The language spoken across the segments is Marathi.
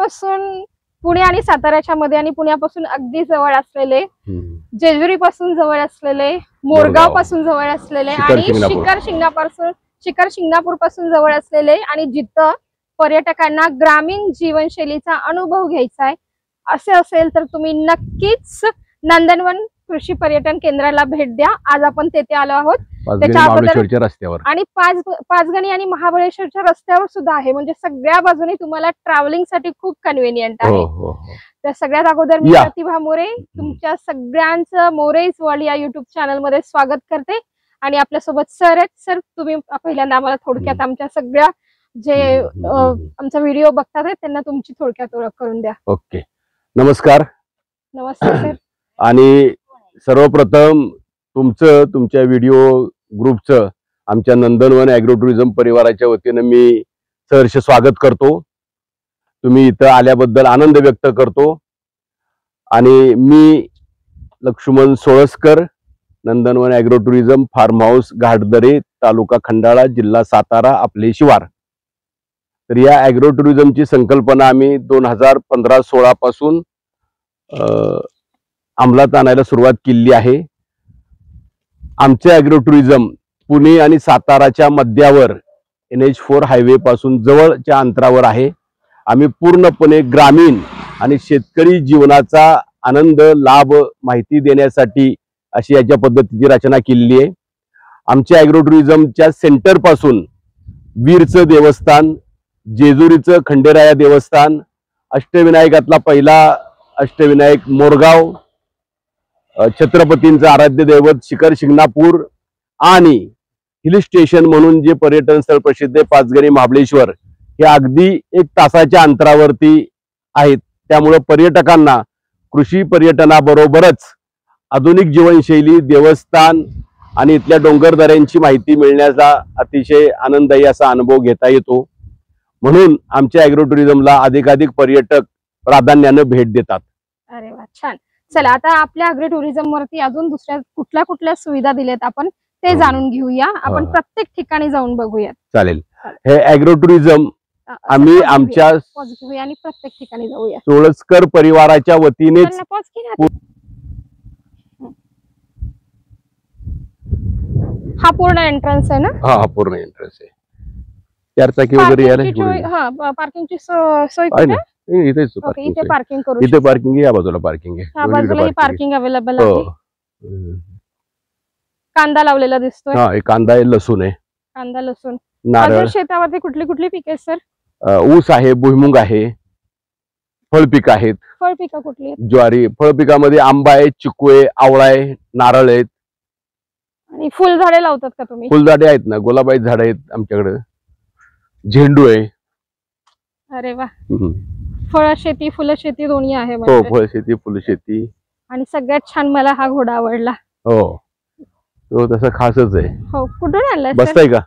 पुण्यापासून पुणे आणि साताऱ्याच्या मध्ये आणि पुण्यापासून अगदी जवळ असलेले, जेजुरी पासून जवळ असलेले, मोरगाव पासून जवळ असलेले आणि शिखर शिंगणापूर पासून जवळ असलेले आणि जिथं पर्यटकांना ग्रामीण जीवनशैलीचा अनुभव घ्यायचा आहे असे असेल तर तुम्ही नक्कीच नंदनवन कृषी पर्यटन केंद्राला भेट द्या। आज आपण तेथे आलो आहोत महाबळेश्वरच्या रस्त्यावर आणि पाचगणी आणि महाबळेश्वरच्या रस्त्यावर सुद्धा आहे, म्हणजे सगळ्या बाजूने तुम्हाला ट्रॅव्हलिंग साठी खूप कन्व्हिनियंट आहे। तर सगळ्यात अगोदर मी प्रतिभा मोरे तुमच्या सगळ्यांचं मोरेज वर्ल्ड या युट्यूब चॅनल मध्ये स्वागत करते आणि आपल्यासोबत सर आहेत। सर तुम्ही पहिल्यांदा आम्हाला थोडक्यात आमच्या सगळ्या जे आमचा व्हिडिओ बघतात आहेत त्यांना तुमची थोडक्यात ओळख करून द्या। ओके, नमस्कार। नमस्ते सर। आणि सर्वप्रथम तुमच्या व्हिडिओ ग्रुपचं आमच्या नंदनवन ॲग्रो टुरिझम परिवाराच्या वतीने मी सहर्ष स्वागत करतो। तुम्ही इथं आल्याबद्दल आनंद व्यक्त करतो आणि मी लक्ष्मण सोळसकर, नंदनवन agro tourism form house Ghatdare, तालुका खंडाळा, जिल्हा सातारा, आपले शिवार। तर या ॲग्रो टुरिझमची संकल्पना आम्ही 2015-16 पासून अंमलात आणायला सुरुवात केली आहे। आमचे ॲग्रो टुरिझम पुणे आणि साताराच्या मध्यावर NH4 हायवे पासून जवळच्या अंतरावर आहे। आम्ही पूर्णपणे ग्रामीण आणि शेतकरी जीवनाचा आनंद लाभ माहिती देण्यासाठी अशी याच्या पद्धतीची रचना केलेली आहे। आमच्या ॲग्रो टुरिझमच्या सेंटर पासून वीरचं देवस्थान, जेजुरीचं खंडेराया देवस्थान, अष्टविनायकातला पहिला अष्टविनायक मोरगाव, छत्रपतींचं आराध्य दैवत शिखर शिंगणापूर आणि हिल स्टेशन म्हणून जे पर्यटन स्थळ प्रसिद्ध आहे पाचगणी महाबळेश्वर, हे अगदी 1 तासाच्या अंतरावरती आहेत। त्यामुळे पर्यटकांना कृषी पर्यटनाबरोबरच आधुनिक जीवनशैली, देवस्थान आणि इथल्या डोंगरदऱ्यांची माहिती मिळण्याचा अतिशय आनंददायी असा अनुभव घेता येतो। म्हणून आमच्या ॲग्रो टुरिझमला अधिकाधिक पर्यटक प्राधान्याने भेट देतात। अरे वा, छान। चला आता आपल्या ॲग्रो टुरिझम वरती अजून दुसऱ्या कुठल्या सुविधा दिल्यात आपण ते जाणून घेऊया। आपण प्रत्येक ठिकाणी जाऊन बघूया। चालेल। हे ॲग्रो टुरिझम आम्ही आमच्या आणि प्रत्येक ठिकाणी जाऊया। सोळसकर परिवाराच्या वतीने हा पूर्ण एंट्रन्स आहे ना? हा पूर्ण एंट्रन्स आहे। 4 चाकी वगैरे यायला हा पार्किंगची सोय आहे ना? इथेच इथे पार्किंग करू। इथे पार्किंग, या बाजूला पार्किंग आहे, या बाजूला पार्किंग अवेलेबल आहे। कांदा लावलेला दिसतोय। हा, एक कांदा आहे, लसूण आहे। कांदा, लसूण, नारळ। शेतावरती कुठली पिके आहेत सर? ऊस आहे, भुईमुग आहे, फळपिक आहेत। फळपिका कुठली? ज्वारी। फळपिकामध्ये आंबा आहे, चिकू आहे, आवळा आहे, नारळ आहेत। आणि फुलझाडे लावतात का तुम्ही? फुलझाडे आहेत ना, गुलाबाई झाडे आहेत आमच्याकडे, झेंडू आहे। अरे वा, फळशेती फुलशेती दोन्ही आहे। हो, फळशेती फुलशेती। आणि सगळ्यात छान मला हा घोडा आवडला। हो, तो तसा खासच आहे। हो, कुठून आणलाय? बसताय का?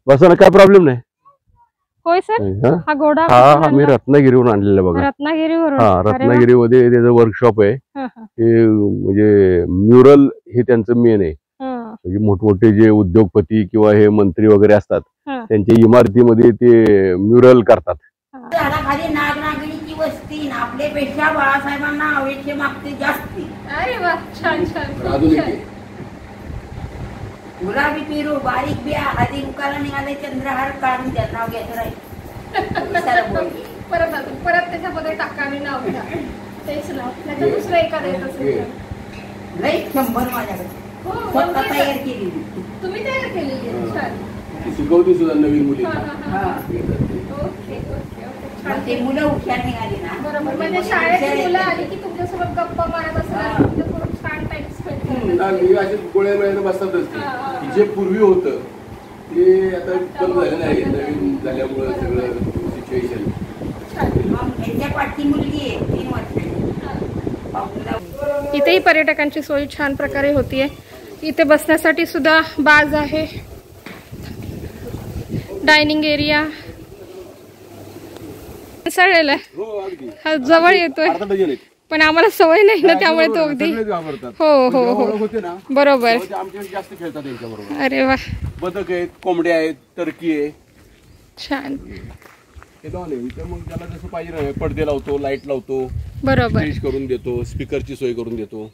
बसा, काय प्रॉब्लेम नाही। होय सर, हा घोडा मी रत्नागिरीवरून आणलेला बघा। रत्नागिरीवरून? हा, रत्नागिरीमध्ये त्याचं वर्कशॉप आहे। हे म्हणजे म्युरल हे त्यांचं मेन आहे। म्हणजे मोठमोठे जे उद्योगपती किंवा हे मंत्री वगैरे असतात त्यांच्या इमारतीमध्ये ते म्युरल करतात। झाडाखाली नागनागिनीची वस्ती, आपल्यापेक्षा बाळासाहेबांना आवडीचे मागते जास्ती। अरे वा, छान छान। गुलाबी पेरू, बारीक बिया, हळदी कुंकाला निघाले चंद्रहार काढून त्या नाव घ्यायचं राहील। परत त्याच्यामध्ये टाका आणि नाव घ्या, तेच नाव। त्याचं दुसरं एखादं येत असेल लई 100 माझ्याकडे स्वतः तयार केलेली। तुम्ही तयार केलेली? छान, शिकवते सुद्धा नवीन मुली। Okay okay okay. ते मुलं हुशार निघाली ना। बरोबर, म्हणजे शाळेतली मुलं आली की तुमच्यासोबत गप्पा मारत असतात, तुमच्यासोबत छान टाइम स्पेंड करतात। गोळ्या वेळेला बसतातच। जे पूर्वी होतं ते आता कमी झालं नाही, नवीन झाल्यामुळे सगळं सिच्युएशन। यांच्या पाठी मुलगी आहे 3 वर्षाची। इथेही पर्यटकांची सोय छान प्रकारे होतीये। इथे बसण्यासाठी सुद्धा बाज आहे, डायनिंग एरिया सळलेला हा जवळ येतोय, पण आम्हाला सवय नाही ना, त्यामुळे तो अगदी हो हो हो बरोबर। जास्त खेळतात त्यांच्याबरोबर। अरे वा, बदक आहेत, कोंबड्या आहेत, टर्की आहे, छान। हे लॉन आहे. इथं मग ज्याला जसं पाहिजे ना पडदे लावतो, लाईट लावतो, बरोबर. फ्रीज करून देतो, स्पीकरची सोय करून देतो.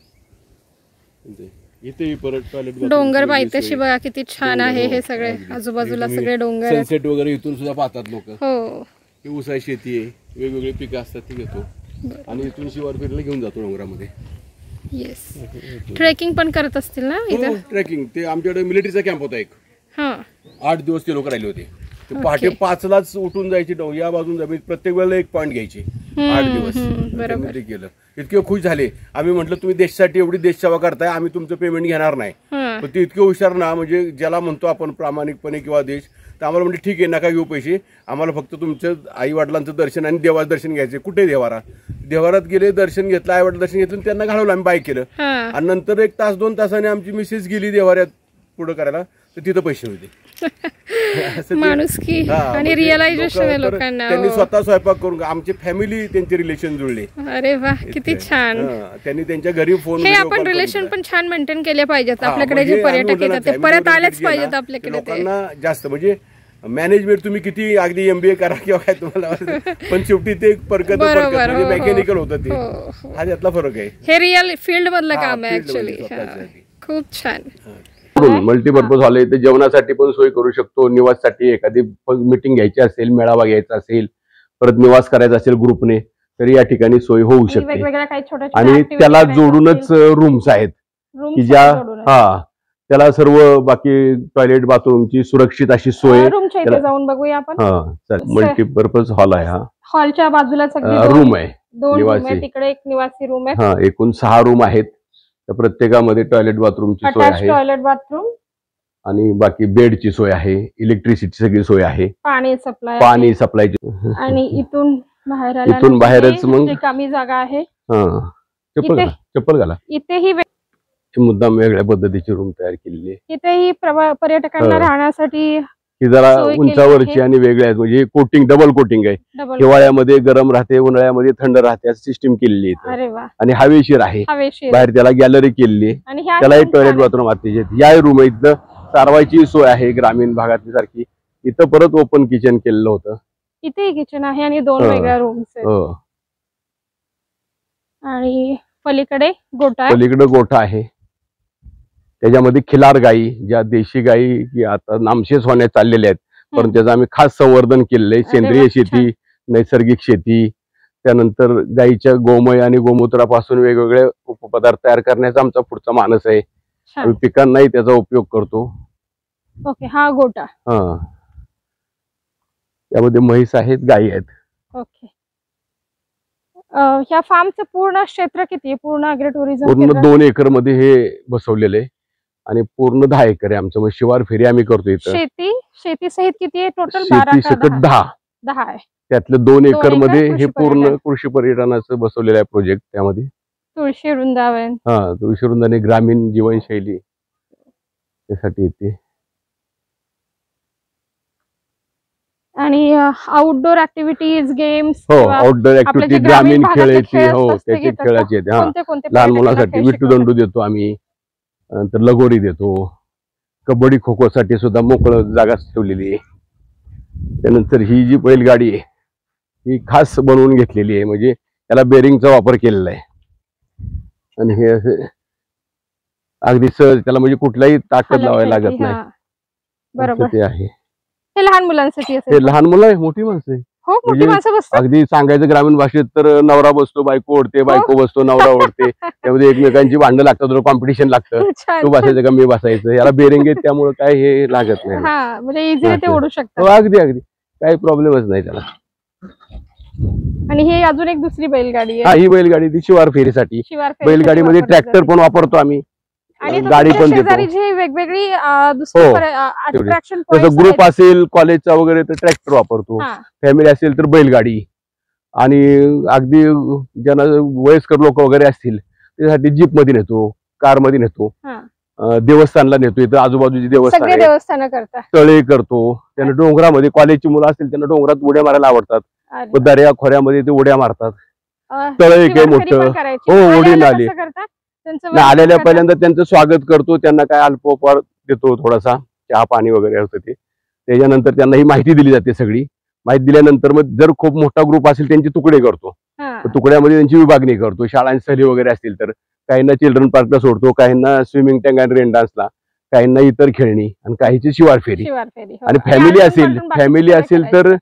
इथे परत टॉयलेट, डोंगर पायथ्याशी बघा किती छान आहे हे सगळे, आजूबाजूला सगळे डोंगर, सनसेट वगैरे इथून सुद्धा पाहतात लोक. हो, ही ऊसाची शेती आहे, वेगवेगळी पिकं असतात ती घेतो आणि इथून शिवार फिरायला घेऊन जातो डोंगरामध्ये. येस. ट्रेकिंग पण करत असतील ना इथं? ट्रेकिंग ते आमच्याकडे मिलिटरीचा कॅम्प होता एक, हा, 8 दिवस ते लोक राहिले होते. ते पहाटे 5लाच उठून जायचे, या बाजून जायचे, प्रत्येक वेळेला एक पॉईंट घ्यायचे 8 दिवस. त्यांनी ते केलं. इतके खुश झाले. आम्ही म्हटलं तुम्ही देशासाठी एवढी देशसेवा करताय, आम्ही तुमचं पेमेंट घेणार नाही. पण ते इतके हुशार ना, म्हणजे ज्याला म्हणतो आपण प्रामाणिकपणे किंवा देश, तर आम्हाला म्हणजे ठीक आहे नका घेऊ पैसे, आम्हाला फक्त तुमचं आई वडिलांचं दर्शन आणि देवाचं दर्शन घ्यायचं. कुठे देवारात गेले, दर्शन घेतलं, आई वडील दर्शन घेतलं, त्यांना घालवलं आम्ही बाईक केलं. आणि नंतर 1 तास 2 तासाने आमची मिसेस गेली देवाऱ्यात पुढं करायला, तर तिथं पैसे होते. माणुसकी आणि रिअलायझेशन आहे लोकांना. त्यांनी स्वतः स्वयंपाक करून, आमची फॅमिली त्यांचे रिलेशन जुळले. अरे वा, किती छान. त्यांनी त्यांच्या घरी फोन, हे आपण रिलेशन पण छान मेंटेन केले पाहिजेत. आपल्याकडे जे पर्यटक येतात ते परत आलेच पाहिजेत आपल्याकडे. लोकांना जास्त म्हणजे मॅनेजमेंट तुम्ही किती अगदी MBA करा किंवा काय तुम्हाला, पण शेवटी ते परकत म्हणजे मेकॅनिकल होतं ते. हा त्यातला फरक आहे. हे रिअल फील्ड मधलं काम आहे ऍक्च्युअली. खूप छान. मल्टीपर्पज हॉल आहे, जेवणासाठी पण सोय करू शकतो, निवाससाठी एखादी मीटिंग घ्यायची असेल, मेळावा घ्यायचा असेल, परत निवास करायचा असेल ग्रुपने, तर या ठिकाणी सोय होऊ शकते. आणि त्याला जोडूनच रूम्स आहेत की ज्या त्याला सर्व बाकी टॉयलेट बाथरूमची सुरक्षित अशी सोय. जाऊन बघूया आपण. मल्टीपर्पज हॉल आहे हा. हॉलच्या बाजूला रूम आहे, 2 रूम आहे, तिकडे एक निवासी रूम आहे. एकूण 6 रूम आहेत. प्रत्येकामध्ये टॉयलेट बाथरूमची सोय आहे, टॉयलेट बाथरूम आणि बाकी बेडची सोय आहे, इलेक्ट्रिसिटी सगळी सोय आहे, पाणी सप्लायची. आणि इथून बाहेरच मग कमी जागा आहे. चप्पल घाला. इथेही मुद्दाम वेगळ्या पद्धतीची रूम तयार केलेली आहे. इथेही पर्यटकांना राहण्यासाठी ही जरा उंचावरची आणि वेगळ्या आहेत, म्हणजे कोटिंग, डबल कोटिंग आहे. हिवाळ्यामध्ये गरम राहते, उन्हाळ्यामध्ये थंड राहते, असं सिस्टीम केलेली आहे. आणि हवेशीर आहे. बाहेर त्याला गॅलरी केलेली आहे, त्याला एक टॉयलेट बाथरूम अतिशय. या रूम आहे, इथं सारवायची सोय आहे ग्रामीण भागातली सारखी. इथं परत ओपन किचन केलेलं होतं. इथे किचन आहे आणि 2 वेगळ्या रूम्स आहेत. आणि पलीकडे गोठा आहे. त्याच्यामध्ये खिलार गायी, ज्या देशी गायी की आता नामशेष होण्यास चाललेल्या आहेत, पण त्याचं आम्ही खास संवर्धन केलेलं आहे. सेंद्रिय शेती, नैसर्गिक शेती, त्यानंतर गायीच्या गोमय आणि गोमूत्रापासून वेगवेगळे उपपदार्थ तयार करण्याचा आमचा पुढचा मानस आहे. आम्ही पिकांनाही त्याचा उपयोग करतो. ओके, हा गोठा. त्यामध्ये म्हैस आहेत, गायी आहेत. ओके. ह्या फार्मचं पूर्ण क्षेत्र किती आहे? पूर्ण ॲग्रो टुरिझम पूर्ण 2 एकर मध्ये हे बसवलेलं आहे आणि पूर्ण 10 एकर आहे आमचं. मग शिवार फेरी आम्ही करतो इथं. शेती सहित किती आहे टोटल? 10 आहे. त्यातलं 2 एकर मध्ये हे पूर्ण कृषी पर्यटनाचं बसवलेलं आहे प्रोजेक्ट. त्यामध्ये तुळशी वृंदावन, तुळशी वृंदावन ग्रामीण जीवनशैली त्यासाठी येते. आणि outdoor activities, games, outdoor activity, ग्रामीण खेळाची, त्याचे खेळाचे लहान मुलांसाठी विट्टू दंडू देतो आम्ही, नंतर लगोरी देतो, कबड्डी खो खो साठी सुद्धा मोकळं जागा ठेवलेली आहे. त्यानंतर ही जी बैलगाडी आहे ही खास बनवून घेतलेली आहे, म्हणजे त्याला बेरिंगचा वापर केलेला आहे. आणि हे अगदी सहज त्याला म्हणजे कुठलाही ताकद लावायला लागत नाही. बरोबर. ते आहे. हे लहान मुलांसाठी असेल? हे लहान मुलं आहे, मोठी माणसं आहे. मोठी माणसं बसतात. अगदी सांगायचं ग्रामीण भाषेत तर नवरा बसतो, बायको ओढते, बायको बसतो, नवरा ओढते. त्यामध्ये एकमेकांची भांडणं लागतात, कॉम्पिटिशन लागतं. तू बसायचं का मी बसायचं. याला बेरिंग आहे त्यामुळे काय हे लागत नाही. म्हणजे इझिली ते ओढू शकतात. अगदी काही प्रॉब्लेमच नाही त्याला. आणि ही अजून एक दुसरी बैलगाडी आहे. ही बैलगाडी ती शिवार फेरीसाठी. बैलगाडीमध्ये ट्रॅक्टर पण वापरतो आम्ही, गाडी पण देतो. वेगवेगळी ग्रुप असेल कॉलेजचा वगैरे तर ट्रॅक्टर वापरतो. फॅमिली असेल तर बैलगाडी. आणि अगदी ज्यांना वयस्कर लोक वगैरे असतील त्यासाठी जीप मध्ये नेतो, कार मध्ये नेतो, देवस्थानला नेतो. इथं आजूबाजूची देवस्थान तळे करतो. त्यांना डोंगरामध्ये कॉलेजची मुलं असतील त्यांना डोंगरात उड्या मारायला आवडतात. दर्या खोऱ्यामध्ये ते उड्या मारतात. तळ एक आहे मोठं. उडी नाली आलेल्या पहिल्यांदा त्यांचं स्वागत करतो. त्यांना काय अल्पोपहार देतो, थोडासा चहा पाणी वगैरे होतं ते. त्याच्यानंतर त्यांना ही माहिती दिली जाते सगळी. माहिती दिल्यानंतर मग जर खूप मोठा ग्रुप असेल त्यांचे तुकडे करतो, हा. तुकड्यामध्ये त्यांची विभागणी करतो. शाळांची सहली वगैरे असतील तर काहींना चिल्ड्रन पार्कला सोडतो, काहींना स्विमिंग टँक आणि रेन डान्सला, काहींना इतर खेळणी आणि काहीची शिवार फेरी. शिवारफेरी, हो. आणि फॅमिली अजून असेल बाकी असेल काय तर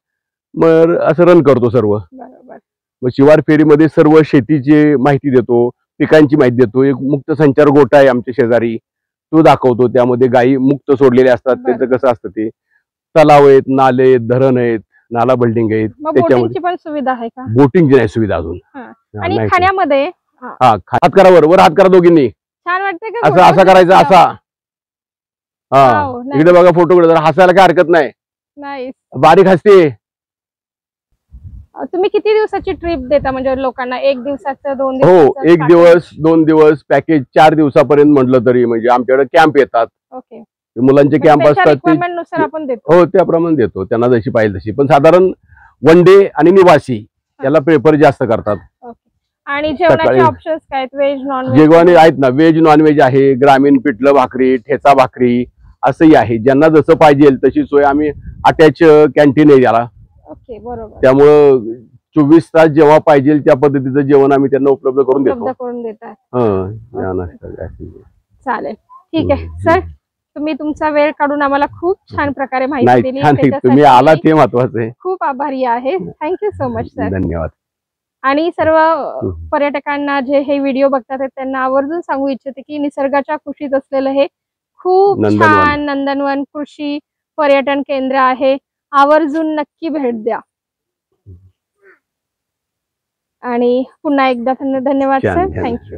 मग असं रन करतो सर्व. बरोबर. मग शिवार फेरीमध्ये सर्व शेतीची माहिती देतो, पिकांची माहिती देतो. एक मुक्त संचार गोठा आहे आमच्या शेजारी, तो दाखवतो. त्यामध्ये गायी मुक्त सोडलेल्या असतात, त्यांचं कसं असतं ते. तलाव आहेत, नाले आहेत, धरण आहेत, नाला बिल्डिंग आहेत. मग बोटिंगची पण सुविधा आहे का? बोटिंगची नाही सुविधा अजून. आणि खाण्यामध्ये हात करा वर हात करा दोघींनी. छान वाटतंय का? असं असं करायचं, असा. हा, Wow, nice. इकडे बघा फोटोकडे, जरा हसायला काय हरकत नाही. नाही. बारीक हसते. तुम्ही किती दिवसाची ट्रिप देता म्हणजे लोकांना? 1 दिवसाचं, 2 हो, दिवसाचं? 1 दिवस 2 दिवस पॅकेज 4 दिवसापर्यंत म्हटलं तरी म्हणजे आमच्याकडे कॅम्प येतात. ओके. मुलांचे कॅम्प असतात ते. रिक्वायरमेंट नुसार आपण देतो. हो, त्याप्रमाणे देतो, त्यांना जशी पाहिजे तशी. पण साधारण 1 डे आणि निवासी याला प्रेफर जास्त करतात. ओके. आणि जेवणाचे सकाळी- ऑप्शन्स काय आहेत? Veg, non veg? जेवण आहेत ना, व्हेज नॉन व्हेज आहे. ग्रामीण पिठलं भाकरी, ठेचा भाकरी असंही आहे. ज्यांना जसं पाहिजे तशी सोय. आम्ही अटॅच कॅन्टीन आहे याला, ओके, बरोबर. त्यामुळं 24 तास जेव्हा पाहिजे त्या पद्धतीचं जेवण आम्ही त्यांना उपलब्ध करून देतो. उपलब्ध करून देतात. चालेल, ठीक आहे सर. तुम्ही तुमचा वेळ काढून आम्हाला खूप छान प्रकारे माहिती नाही, दिली. छान आहे. त्याच्यासाठी तुम्ही आला मी ते महत्वाचं आहे. खूप आभारी आहे. Thank you so much sir. धन्यवाद. आणि सर्व पर्यटकांना जे हे व्हिडिओ बघतात आहेत त्यांना आवर्जून सांगू इच्छिते की निसर्गाच्या कुशीत असलेलं हे खूप नंदनवन. छान नंदनवन कृषी पर्यटन केंद्र आहे. आवर्जून नक्की भेट द्या. आणि पुन्हा एकदा धन्यवाद सर. थँक्यू.